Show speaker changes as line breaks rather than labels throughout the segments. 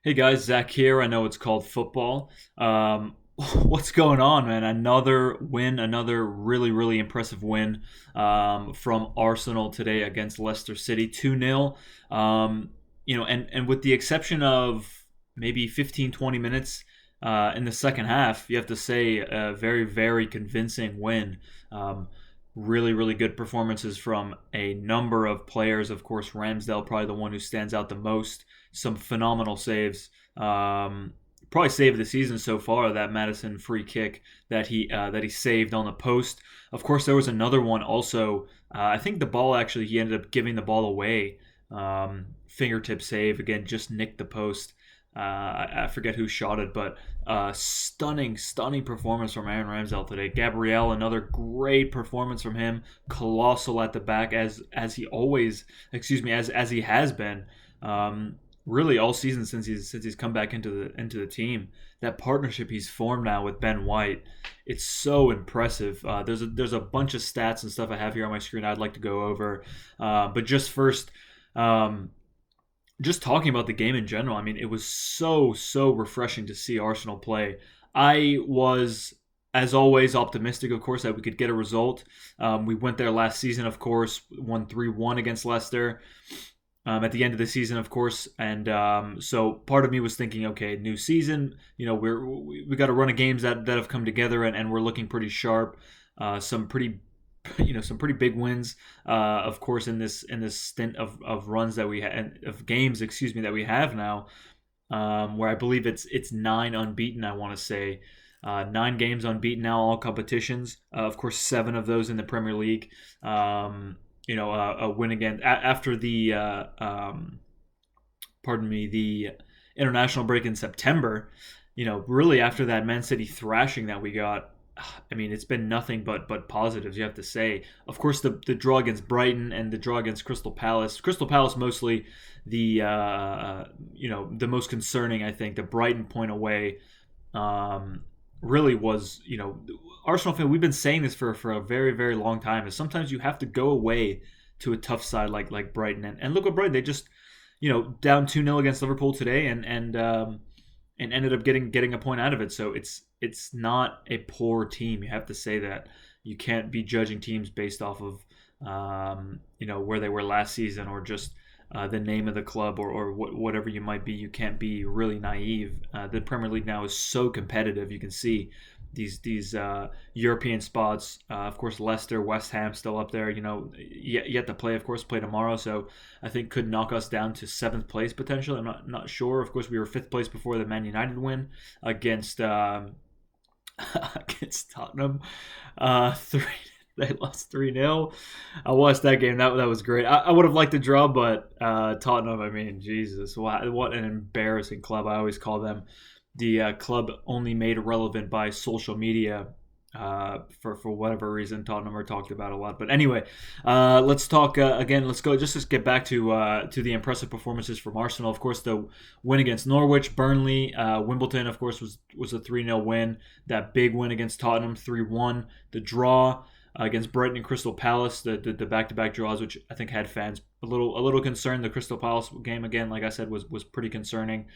Hey guys, Zach here. I know it's called football. What's going on, man? Another win, another really impressive win from Arsenal today against Leicester City, 2-0. And with the exception of maybe 15, 20 minutes in the second half, you have to say a very convincing win. Um, really good performances from a number of players. Of course, Ramsdale probably the one who stands out the most. Some phenomenal saves. Probably save of the season so far. That Madison free kick that he saved on the post. Of course, there was another one also. I think the ball actually he ended up giving the ball away. Fingertip save again, just nicked the post. I forget who shot it, but stunning performance from Aaron Ramsdale today. Gabriel, another great performance from him. Colossal at the back, as he always, excuse me, as he has been. Really all season since he's come back into the team. That partnership he's formed now with Ben White, it's so impressive. There's a bunch of stats and stuff I have here on my screen I'd like to go over, but just first. Just talking about the game in general, I mean, it was so refreshing to see Arsenal play. I was, as always, optimistic, of course, that we could get a result. We went there last season, of course, won 3-1 against Leicester at the end of the season, of course, and so part of me was thinking, okay, new season, we got a run of games that have come together, and we're looking pretty sharp. Some pretty some pretty big wins, of course, in this stint of runs that we had of games, excuse me, that we have now, where I believe it's nine unbeaten. I want to say 9 games unbeaten now, all competitions. Of course, 7 of those in the Premier League. A win again after the pardon me, the international break in September. Really after that Man City thrashing that we got, I mean, it's been nothing but positives, you have to say. Of course, the draw against Brighton and the draw against Crystal Palace. Crystal Palace mostly the most concerning, I think. The Brighton point away really was, Arsenal fan. We've been saying this for a very long time. Is sometimes you have to go away to a tough side like Brighton, and look what Brighton, they just down 2-0 against Liverpool today, and ended up getting a point out of it. So it's not a poor team. You have to say that. You can't be judging teams based off of where they were last season, or just the name of the club, or whatever you might be. You can't be really naive. The Premier League now is so competitive. You can see these European spots. Of course, Leicester, West Ham still up there. Yet to play. Of course, play tomorrow. So I think could knock us down to 7th place potentially. I'm not sure. Of course, we were 5th place before the Man United win against against Tottenham. Three. They lost 3-0. I watched that game. That was great. I would have liked a draw, but Tottenham, I mean, Jesus, what an embarrassing club. I always call them the club only made relevant by social media. For whatever reason, Tottenham are talked about a lot. But anyway, let's talk again. Let's go. Just get back to the impressive performances from Arsenal. Of course, the win against Norwich, Burnley, Wimbledon. Of course, was a 3-0 win. That big win against Tottenham, 3-1. The draw against Brighton and Crystal Palace, the back-to-back draws, which I think had fans a little concerned. The Crystal Palace game, again, like I said, was pretty concerning.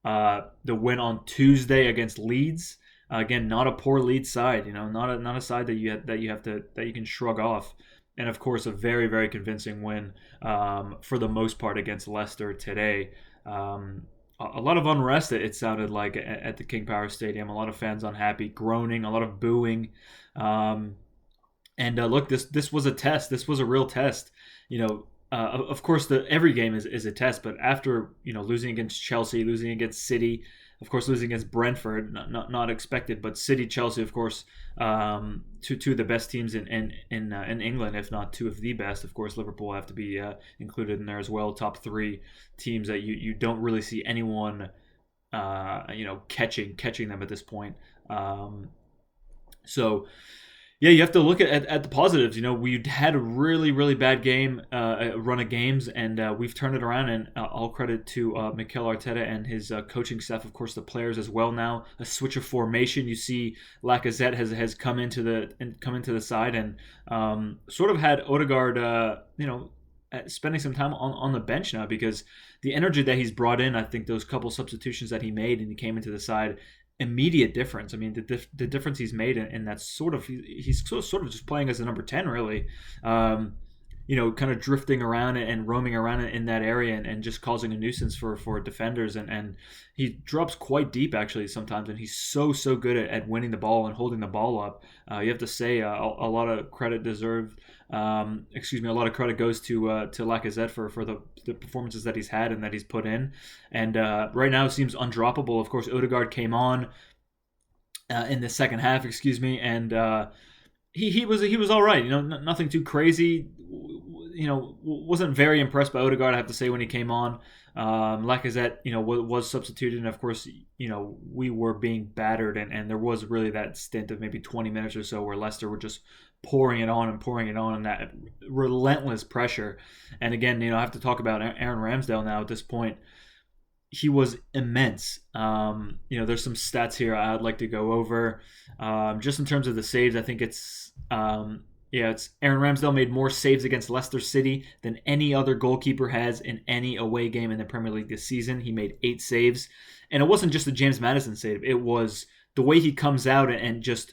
The win on Tuesday against Leeds. Again, not a poor Leeds side, not a side that you can shrug off, and of course a very convincing win for the most part against Leicester today. A lot of unrest, it sounded like, at the King Power Stadium. A lot of fans unhappy, groaning, a lot of booing. And look, this was a test. This was a real test. Of course, every game is a test, but after losing against Chelsea, losing against City, of course, losing against Brentford, not expected, but City, Chelsea, of course, two of the best teams in England, if not two of the best. Of course, Liverpool have to be included in there as well. Top 3 teams that you don't really see anyone catching them at this point. So. Yeah, you have to look at the positives. We had a really bad game, run of games, and we've turned it around. And all credit to Mikel Arteta and his coaching staff, of course, the players as well. Now a switch of formation. You see, Lacazette has come into the side, and sort of had Odegaard, spending some time on the bench now, because the energy that he's brought in, I think those couple substitutions that he made and he came into the side, immediate difference. I mean, the difference he's made in that sort of, he's sort of just playing as a number 10, really. Kind of drifting around and roaming around in that area, and just causing a nuisance for defenders. And he drops quite deep, actually, sometimes. And he's so good at winning the ball and holding the ball up. You have to say a lot of credit deserved. A lot of credit goes to Lacazette for the performances that he's had and that he's put in. And right now it seems undroppable. Of course, Odegaard came on in the second half, and he was all right. Nothing too crazy. Wasn't very impressed by Odegaard, I have to say, when he came on. Lacazette, was substituted, and of course, we were being battered, and there was really that stint of maybe 20 minutes or so where Leicester were just pouring it on, and that relentless pressure. And again, I have to talk about Aaron Ramsdale now at this point. He was immense. There's some stats here I'd like to go over. Just in terms of the saves, I think it's Aaron Ramsdale made more saves against Leicester City than any other goalkeeper has in any away game in the Premier League this season. He made 8 saves. And it wasn't just a James Maddison save. It was the way he comes out and just,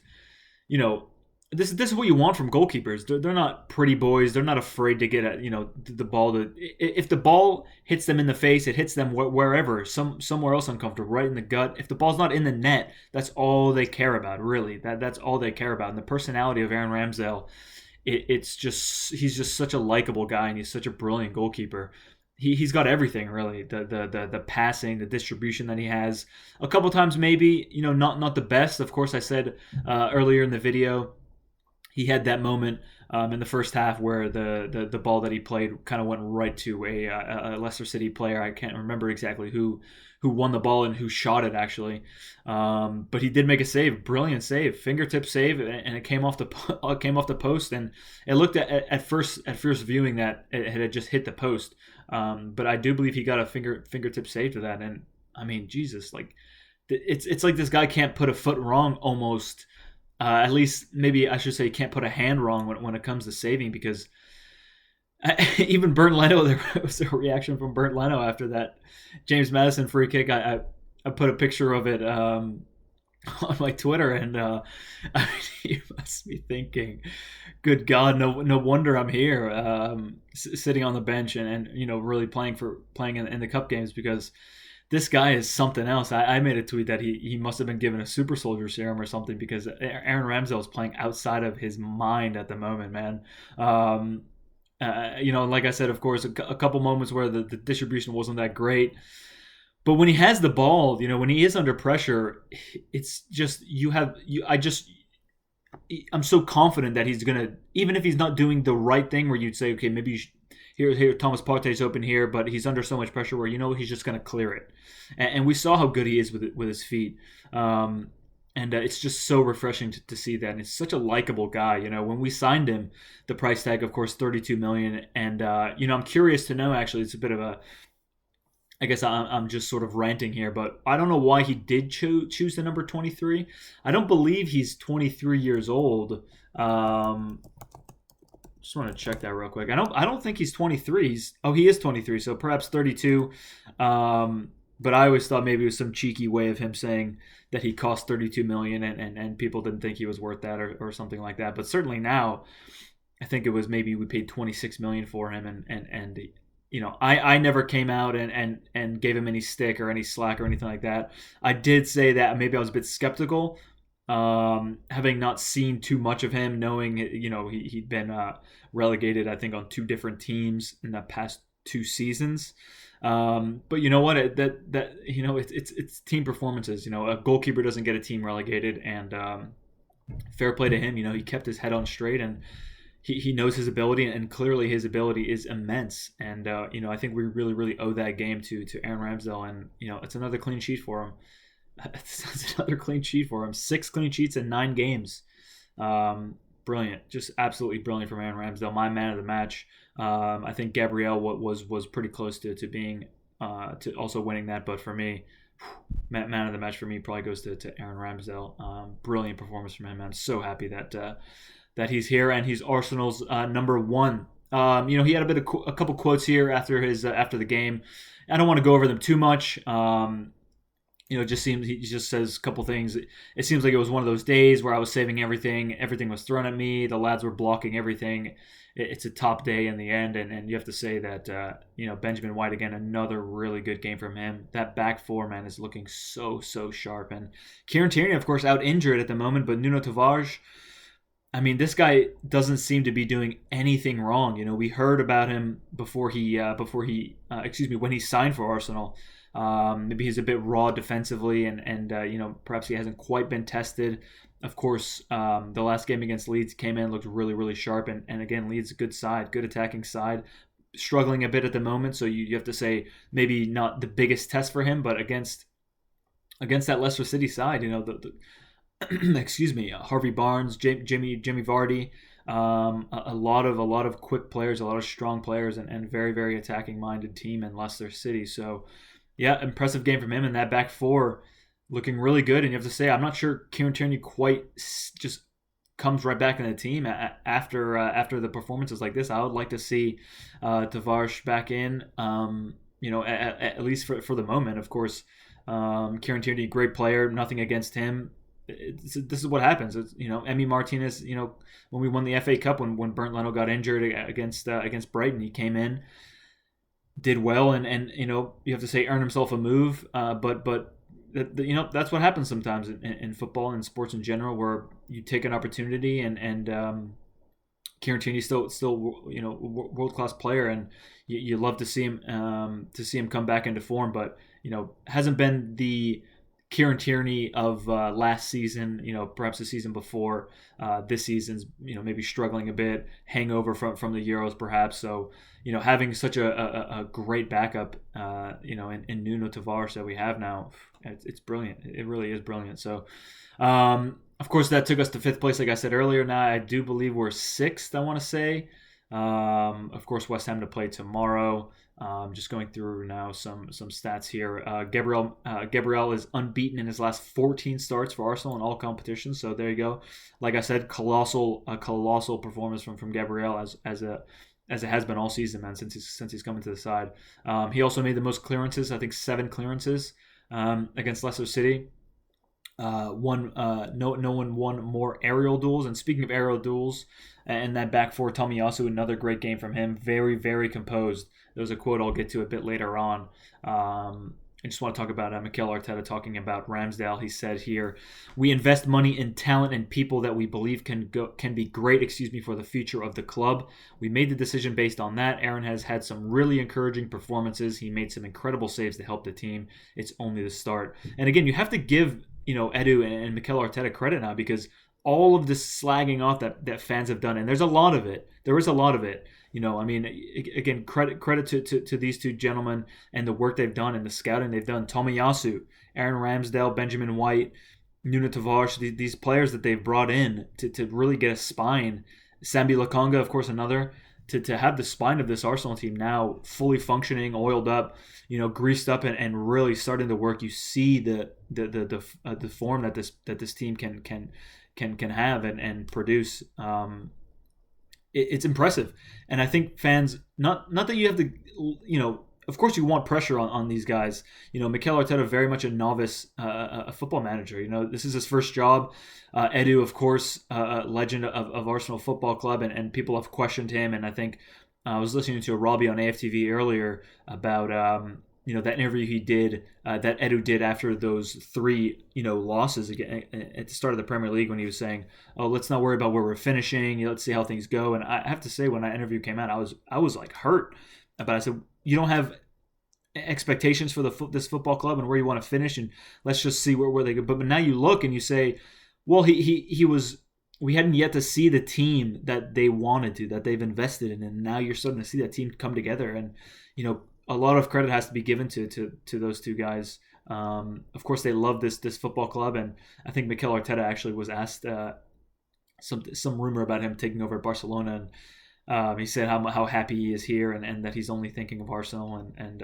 this is what you want from goalkeepers. They're not pretty boys. They're not afraid to get at the ball. If the ball hits them in the face, it hits them wherever, somewhere else uncomfortable, right in the gut. If the ball's not in the net, that's all they care about. Really, that's all they care about. And the personality of Aaron Ramsdale, he's just such a likable guy, and he's such a brilliant goalkeeper. He's got everything, really. The passing, the distribution that he has. A couple times maybe not the best. Of course, I said earlier in the video, he had that moment in the first half where the ball that he played kind of went right to a Leicester City player. I can't remember exactly who won the ball and who shot it, actually. But he did make a save, brilliant save, fingertip save, and it came off the post. And it looked at first viewing that it had just hit the post. But I do believe he got a fingertip save to that. And I mean, Jesus, like it's like this guy can't put a foot wrong almost. At least, maybe I should say, can't put a hand wrong when it comes to saving, because even Bernd Leno, there was a reaction from Bernd Leno after that James Maddison free kick. I put a picture of it on my Twitter, and you must be thinking, good God, no wonder I'm here, sitting on the bench and really playing in the cup games, because this guy is something else. I made a tweet that he must have been given a super soldier serum or something, because Aaron Ramsdale is playing outside of his mind at the moment, man. Like I said, of course, a couple moments where the distribution wasn't that great. But when he has the ball, when he is under pressure, it's just, I'm so confident that he's going to, even if he's not doing the right thing where you'd say, okay, maybe you should, here, Thomas Partey's open here, but he's under so much pressure where he's just going to clear it. And we saw how good he is with his feet. And it's just so refreshing to see that. And it's such a likable guy. When we signed him, the price tag, of course, $32 million. And I'm curious to know. Actually, it's a bit of a. I guess I'm just sort of ranting here, but I don't know why he did choose the number 23. I don't believe he's 23 years old. Just want to check that real quick. I don't think he's 23. He is 23, so perhaps 32. But I always thought maybe it was some cheeky way of him saying that he cost $32 million and people didn't think he was worth that or something like that. But certainly now, I think it was maybe we paid $26 million for him, and I never came out and gave him any stick or any slack or anything like that. I did say that maybe I was a bit skeptical, having not seen too much of him, knowing he'd been relegated, I think, on 2 different teams in the past 2 seasons. But you know what? It's team performances. A goalkeeper doesn't get a team relegated, and fair play to him. He kept his head on straight, and he knows his ability, and clearly his ability is immense. And I think we really, really owe that game to Aaron Ramsdale, and it's another clean sheet for him. That's another clean sheet for him. 6 clean sheets in 9 games. Brilliant, just absolutely brilliant from Aaron Ramsdale. My man of the match. I think Gabriel was pretty close to being to also winning that, but for me, man of the match for me probably goes to Aaron Ramsdale. Brilliant performance from him. I'm so happy that he's here, and he's Arsenal's number 1 He had a couple quotes here after the game. I don't want to go over them too much. It just seems he just says a couple things. It seems like it was one of those days where I was saving everything. Everything was thrown at me. The lads were blocking everything. It's a top day in the end, and you have to say that Benjamin White again, another really good game from him. That back four, man, is looking so sharp. And Kieran Tierney, of course, out injured at the moment, but Nuno Tavares. I mean, this guy doesn't seem to be doing anything wrong. We heard about him when he signed for Arsenal. Maybe he's a bit raw defensively, and perhaps he hasn't quite been tested. Of course, the last game against Leeds came in, looked really sharp, and again, Leeds a good side, good attacking side, struggling a bit at the moment. So you have to say maybe not the biggest test for him, but against that Leicester City side, the excuse me, Harvey Barnes, Jimmy Vardy, a lot of quick players, a lot of strong players, and very attacking minded team in Leicester City. So yeah, impressive game from him, and that back four looking really good. And you have to say, I'm not sure Kieran Tierney quite just comes right back in the team after the performances like this. I would like to see Tavares back in, at least for the moment. Of course, Kieran Tierney, great player, nothing against him. This is what happens. Emi Martinez. When we won the FA Cup, when Bernd Leno got injured against Brighton, he came in, did well, and you have to say earned himself a move. But that's what happens sometimes in football and sports in general, where you take an opportunity, and Kieran Tierney's still world class player, and you love to see him come back into form, but hasn't been the Kieran Tierney of last season, perhaps the season before. This season's, maybe struggling a bit, hangover from the Euros, perhaps. So, having such a great backup, in Nuno Tavares that we have now, it's brilliant. It really is brilliant. So, of course, that took us to fifth place, like I said earlier. Now, I do believe we're sixth, I want to say. Of course, West Ham to play tomorrow. Just going through now some stats here. Gabriel is unbeaten in his last 14 starts for Arsenal in all competitions. So there you go. Like I said, colossal performance from Gabriel as it has been all season, man, since he's coming to the side. He also made the most clearances, I think 7 clearances against Leicester City. No one won more aerial duels. And speaking of aerial duels, and that back four, Tomiyasu, another great game from him. Very, very composed. There was a quote I'll get to a bit later on. I just want to talk about Mikel Arteta talking about Ramsdale. He said here, "We invest money in talent and people that we believe can be great, for the future of the club. We made the decision based on that. Aaron has had some really encouraging performances. He made some incredible saves to help the team. It's only the start." And again, you have to give Edu and Mikel Arteta credit now, because all of this slagging off that fans have done, and there's a lot of it. There is a lot of it. Again, credit to these two gentlemen and the work they've done and the scouting they've done. Tomiyasu, Aaron Ramsdale, Benjamin White, Nuno Tavares, these players that they've brought in to really get a spine. Sambi Lokonga, of course, another. To have the spine of this Arsenal team now fully functioning, oiled up, greased up, and really starting to work. You see the form that this team can have and produce. It's impressive, and I think fans not that you have to, of course you want pressure on these guys. Mikel Arteta, very much a novice a football manager. This is his first job. Edu, of course, a legend of Arsenal Football Club, and people have questioned him. And I think I was listening to a Robbie on AFTV earlier about that interview he did, that Edu did after those 3 losses again at the start of the Premier League, when he was saying, "Oh, let's not worry about where we're finishing. Let's see how things go." And I have to say, when that interview came out, I was like hurt. But I said, you don't have expectations for this football club and where you want to finish, and let's just see where they go. But now you look and you say, well, we hadn't yet to see the team that they wanted to, that they've invested in, and now you're starting to see that team come together. And a lot of credit has to be given to those two guys. Of course, they love this football club, and I think Mikel Arteta actually was asked some rumor about him taking over at Barcelona, and he said how happy he is here, and that he's only thinking of Arsenal, and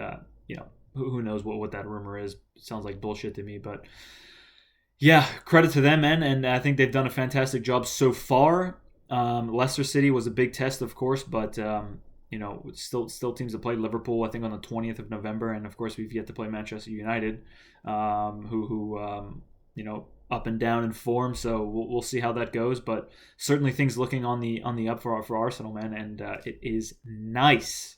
who knows what that rumor is. It sounds like bullshit to me, but yeah, credit to them, man, and I think they've done a fantastic job so far. Leicester City was a big test, of course, but still teams that played Liverpool, I think, on the 20th of November, and of course we've yet to play Manchester United, who up and down in form. So we'll see how that goes, but certainly things looking on the up for Arsenal, man, and it is nice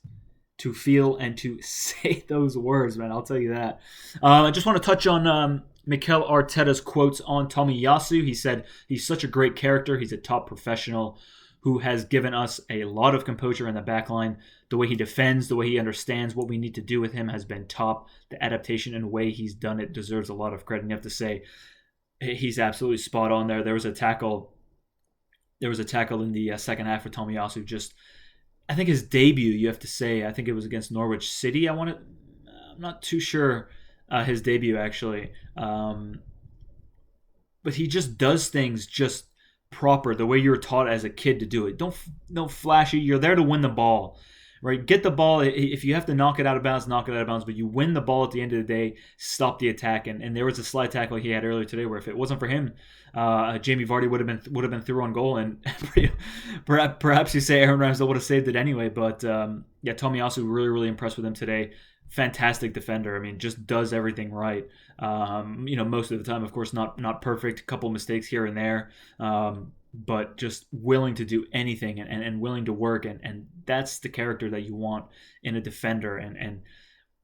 to feel and to say those words, man. I'll tell you that. I just want to touch on Mikel Arteta's quotes on Tomiyasu. He said he's such a great character. He's a top professional who has given us a lot of composure in the back line. The way he defends, the way he understands what we need to do with him has been top. The adaptation and way he's done it deserves a lot of credit. And you have to say he's absolutely spot on there. There was a tackle in the second half for Tomiyasu. Just, I think his debut, you have to say, I think it was against Norwich City. I'm not too sure his debut actually. But he just does things just proper, the way you were taught as a kid to do it. Don't flashy. You're there to win the ball, right? Get the ball. If you have to knock it out of bounds, knock it out of bounds. But you win the ball at the end of the day. Stop the attack. And there was a slide tackle he had earlier today where if it wasn't for him, Jamie Vardy would have been through on goal, and perhaps you say Aaron Ramsdale would have saved it anyway. But Tomiyasu, really impressed with him today. Fantastic defender. I mean, just does everything right. Most of the time, of course, not perfect. A couple mistakes here and there, but just willing to do anything and willing to work. And that's the character that you want in a defender. And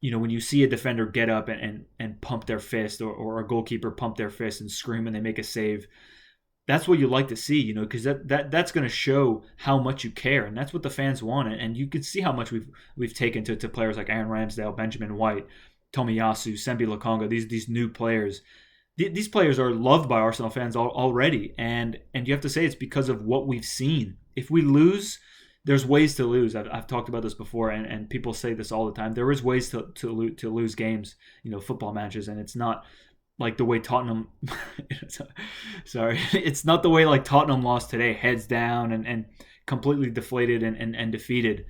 when you see a defender get up and pump their fist, or a goalkeeper pump their fist and scream when they make a save, that's what you like to see, because that's going to show how much you care, and that's what the fans want. And you can see how much we've taken to players like Aaron Ramsdale, Benjamin White, Tomiyasu, Sembi Lokonga, these new players. These players are loved by Arsenal fans already, and you have to say it's because of what we've seen. If we lose, there's ways to lose. I've talked about this before, and people say this all the time. There is ways to lose games, football matches, and it's not like the way Tottenham sorry, it's not the way like Tottenham lost today, heads down and completely deflated and defeated.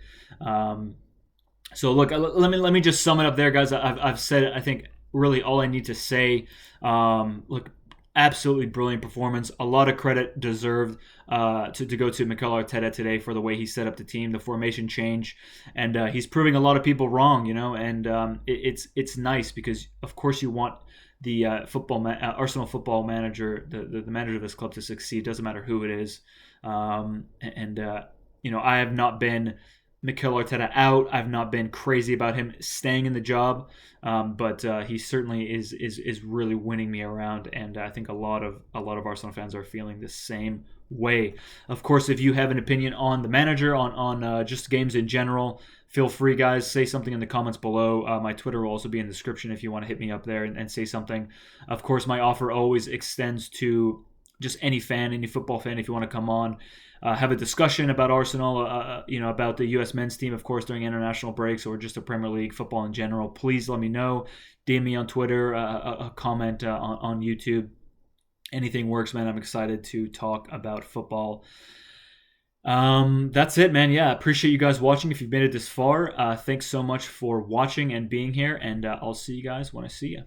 So look, let me just sum it up there, guys. I've said, I think, really all I need to say. Look, absolutely brilliant performance. A lot of credit deserved to go to Mikel Arteta today for the way he set up the team, the formation change, and he's proving a lot of people wrong, and it's nice because, of course, you want the Arsenal football manager, the manager of this club, to succeed. Doesn't matter who it is. I have not been Mikel Arteta out. I've not been crazy about him staying in the job, but he certainly is really winning me around, and I think a lot of Arsenal fans are feeling the same way. Of course, if you have an opinion on the manager, on just games in general, feel free, guys. Say something in the comments below. My Twitter will also be in the description if you want to hit me up there and say something. Of course, my offer always extends to just any fan, any football fan, if you want to come on, have a discussion about Arsenal, about the U.S. men's team, of course, during international breaks, or just a Premier League football in general. Please let me know. DM me on Twitter, a comment on YouTube. Anything works, man. I'm excited to talk about football. That's it, man. Yeah, appreciate you guys watching. If you've made it this far, thanks so much for watching and being here, and I'll see you guys when I see you.